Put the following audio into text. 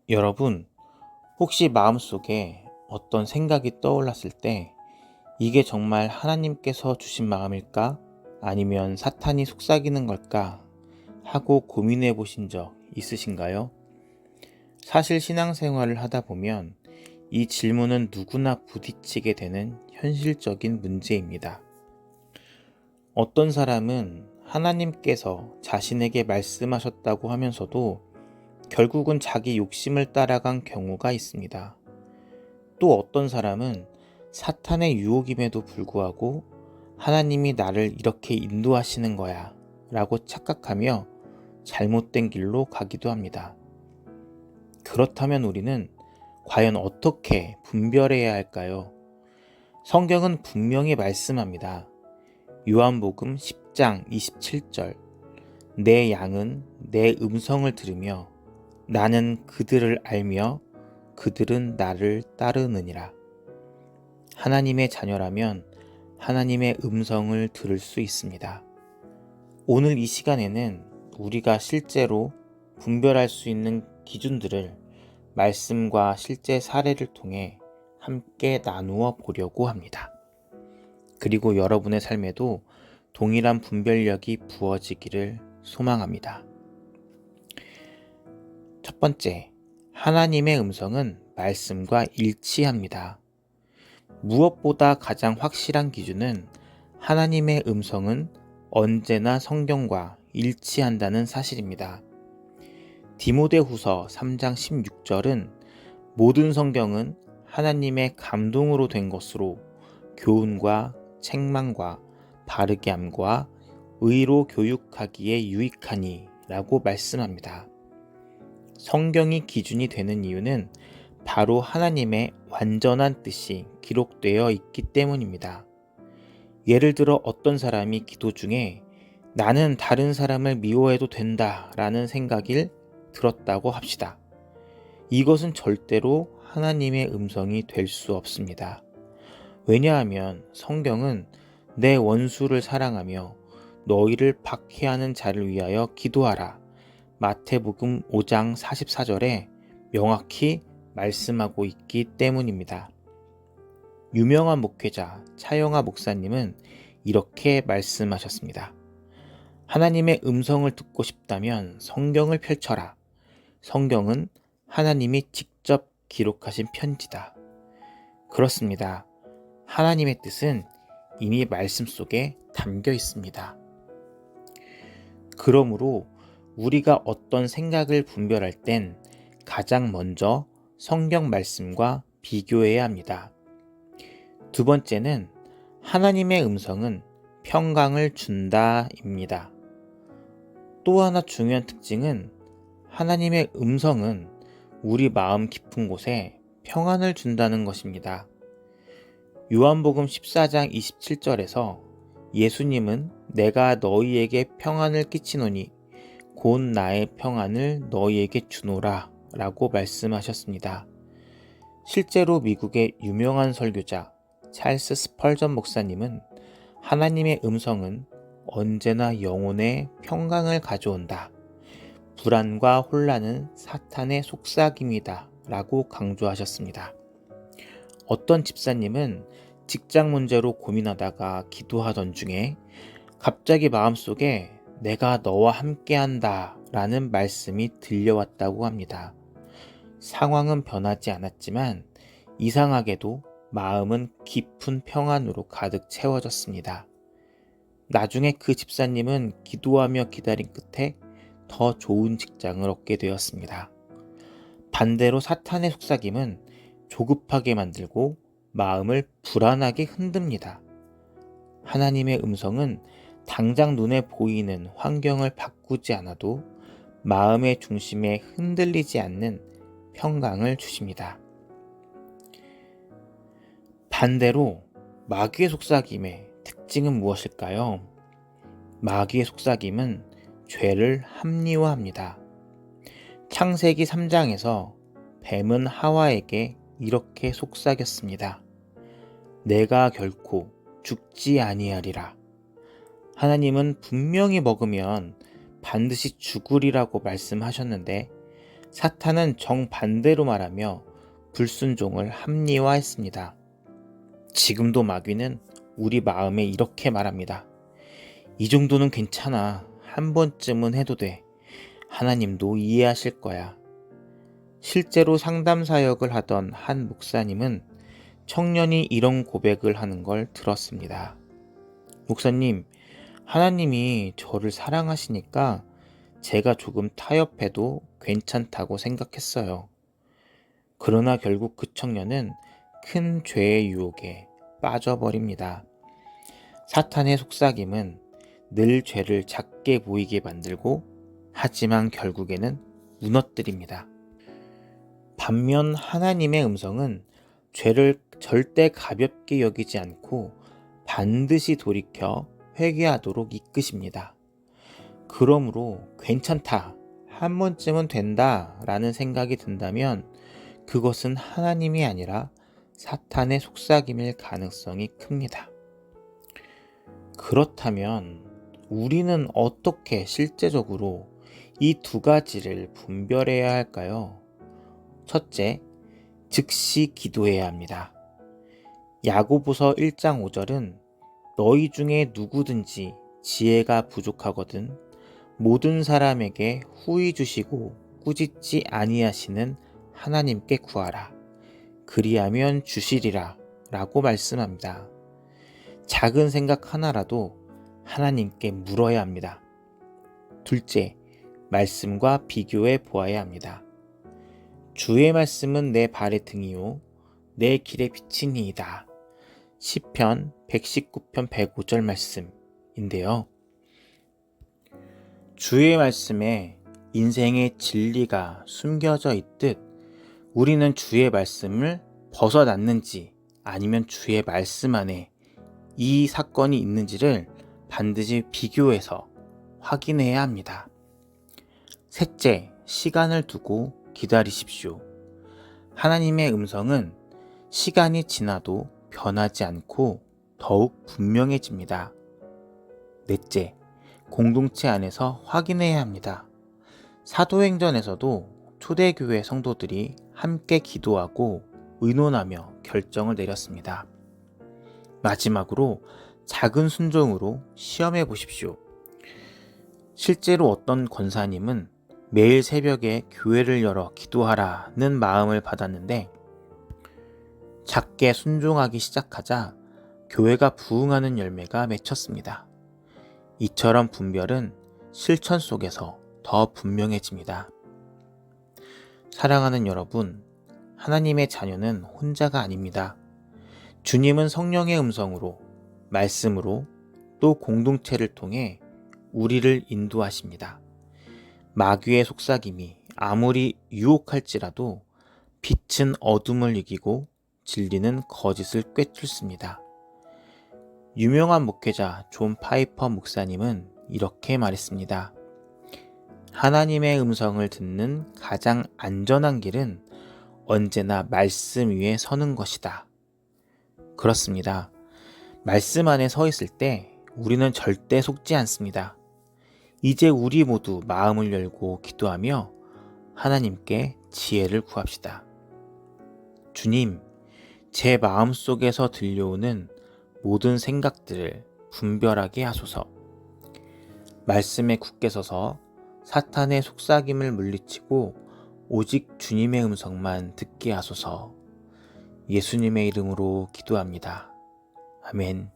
여러분, 혹시 마음속에 어떤 생각이 떠올랐을 때 이게 정말 하나님께서 주신 마음일까? 아니면 사탄이 속삭이는 걸까? 하고 고민해 보신 적 있으신가요? 사실 신앙생활을 하다 보면 이 질문은 누구나 부딪히게 되는 현실적인 문제입니다. 어떤 사람은 하나님께서 자신에게 말씀하셨다고 하면서도 결국은 자기 욕심을 따라간 경우가 있습니다. 또 어떤 사람은 사탄의 유혹임에도 불구하고 하나님이 나를 이렇게 인도하시는 거야 라고 착각하며 잘못된 길로 가기도 합니다. 그렇다면 우리는 과연 어떻게 분별해야 할까요? 성경은 분명히 말씀합니다. 요한복음 10장 27절, 내 양은 내 음성을 들으며 나는 그들을 알며 그들은 나를 따르느니라. 하나님의 자녀라면 하나님의 음성을 들을 수 있습니다. 오늘 이 시간에는 우리가 실제로 분별할 수 있는 기준들을 말씀과 실제 사례를 통해 함께 나누어 보려고 합니다. 그리고 여러분의 삶에도 동일한 분별력이 부어지기를 소망합니다. 첫 번째, 하나님의 음성은 말씀과 일치합니다. 무엇보다 가장 확실한 기준은 하나님의 음성은 언제나 성경과 일치한다는 사실입니다. 디모데후서 3장 16절은 모든 성경은 하나님의 감동으로 된 것으로 교훈과 책망과 바르게 함과 의로 교육하기에 유익하니 라고 말씀합니다. 성경이 기준이 되는 이유는 바로 하나님의 완전한 뜻이 기록되어 있기 때문입니다. 예를 들어 어떤 사람이 기도 중에 나는 다른 사람을 미워해도 된다 라는 생각을 들었다고 합시다. 이것은 절대로 하나님의 음성이 될 수 없습니다. 왜냐하면 성경은 내 원수를 사랑하며 너희를 박해하는 자를 위하여 기도하라. 마태복음 5장 44절에 명확히 말씀하고 있기 때문입니다. 유명한 목회자 차영하 목사님은 이렇게 말씀하셨습니다. 하나님의 음성을 듣고 싶다면 성경을 펼쳐라. 성경은 하나님이 직접 기록하신 편지다. 그렇습니다. 하나님의 뜻은 이미 말씀 속에 담겨 있습니다. 그러므로 우리가 어떤 생각을 분별할 땐 가장 먼저 성경 말씀과 비교해야 합니다. 두 번째는 하나님의 음성은 평강을 준다입니다. 또 하나 중요한 특징은 하나님의 음성은 우리 마음 깊은 곳에 평안을 준다는 것입니다. 요한복음 14장 27절에서 예수님은 내가 너희에게 평안을 끼치노니 곧 나의 평안을 너희에게 주노라 라고 말씀하셨습니다. 실제로 미국의 유명한 설교자 찰스 스펄전 목사님은 하나님의 음성은 언제나 영혼의 평강을 가져온다. 불안과 혼란은 사탄의 속삭임이다 라고 강조하셨습니다. 어떤 집사님은 직장 문제로 고민하다가 기도하던 중에 갑자기 마음속에 내가 너와 함께한다 라는 말씀이 들려왔다고 합니다. 상황은 변하지 않았지만 이상하게도 마음은 깊은 평안으로 가득 채워졌습니다. 나중에 그 집사님은 기도하며 기다린 끝에 더 좋은 직장을 얻게 되었습니다. 반대로 사탄의 속삭임은 조급하게 만들고 마음을 불안하게 흔듭니다. 하나님의 음성은 당장 눈에 보이는 환경을 바꾸지 않아도 마음의 중심에 흔들리지 않는 평강을 주십니다. 반대로 마귀의 속삭임의 특징은 무엇일까요? 마귀의 속삭임은 죄를 합리화합니다. 창세기 3장에서 뱀은 하와에게 이렇게 속삭였습니다. 내가 결코 죽지 아니하리라. 하나님은 분명히 먹으면 반드시 죽으리라고 말씀하셨는데 사탄은 정반대로 말하며 불순종을 합리화했습니다. 지금도 마귀는 우리 마음에 이렇게 말합니다. 이 정도는 괜찮아. 한 번쯤은 해도 돼. 하나님도 이해하실 거야. 실제로 상담 사역을 하던 한 목사님은 청년이 이런 고백을 하는 걸 들었습니다. 목사님, 하나님이 저를 사랑하시니까 제가 조금 타협해도 괜찮다고 생각했어요. 그러나 결국 그 청년은 큰 죄의 유혹에 빠져버립니다. 사탄의 속삭임은 늘 죄를 작게 보이게 만들고 하지만 결국에는 무너뜨립니다. 반면 하나님의 음성은 죄를 절대 가볍게 여기지 않고 반드시 돌이켜 회개하도록 이끄십니다. 그러므로 괜찮다, 한 번쯤은 된다 라는 생각이 든다면 그것은 하나님이 아니라 사탄의 속삭임일 가능성이 큽니다. 그렇다면 우리는 어떻게 실제적으로 이 두 가지를 분별해야 할까요? 첫째, 즉시 기도해야 합니다. 야고보서 1장 5절은 너희 중에 누구든지 지혜가 부족하거든 모든 사람에게 후히 주시고 꾸짖지 아니하시는 하나님께 구하라. 그리하면 주시리라 라고 말씀합니다. 작은 생각 하나라도 하나님께 물어야 합니다. 둘째, 말씀과 비교해 보아야 합니다. 주의 말씀은 내 발의 등이요 내 길의 빛이니이다. 시편 119편 105절 말씀인데요. 주의 말씀에 인생의 진리가 숨겨져 있듯 우리는 주의 말씀을 벗어났는지 아니면 주의 말씀 안에 이 사건이 있는지를 반드시 비교해서 확인해야 합니다. 셋째, 시간을 두고 기다리십시오. 하나님의 음성은 시간이 지나도 변하지 않고 더욱 분명해집니다. 넷째, 공동체 안에서 확인해야 합니다. 사도행전에서도 초대교회 성도들이 함께 기도하고 의논하며 결정을 내렸습니다. 마지막으로 작은 순종으로 시험해 보십시오. 실제로 어떤 권사님은 매일 새벽에 교회를 열어 기도하라는 마음을 받았는데 작게 순종하기 시작하자 교회가 부흥하는 열매가 맺혔습니다. 이처럼 분별은 실천 속에서 더 분명해집니다. 사랑하는 여러분, 하나님의 자녀는 혼자가 아닙니다. 주님은 성령의 음성으로, 말씀으로, 또 공동체를 통해 우리를 인도하십니다. 마귀의 속삭임이 아무리 유혹할지라도 빛은 어둠을 이기고 진리는 거짓을 꿰뚫습니다. 유명한 목회자 존 파이퍼 목사님은 이렇게 말했습니다. 하나님의 음성을 듣는 가장 안전한 길은 언제나 말씀 위에 서는 것이다. 그렇습니다. 말씀 안에 서 있을 때 우리는 절대 속지 않습니다. 이제 우리 모두 마음을 열고 기도하며 하나님께 지혜를 구합시다. 주님, 제 마음속에서 들려오는 모든 생각들을 분별하게 하소서. 말씀에 굳게 서서 사탄의 속삭임을 물리치고 오직 주님의 음성만 듣게 하소서. 예수님의 이름으로 기도합니다. 아멘.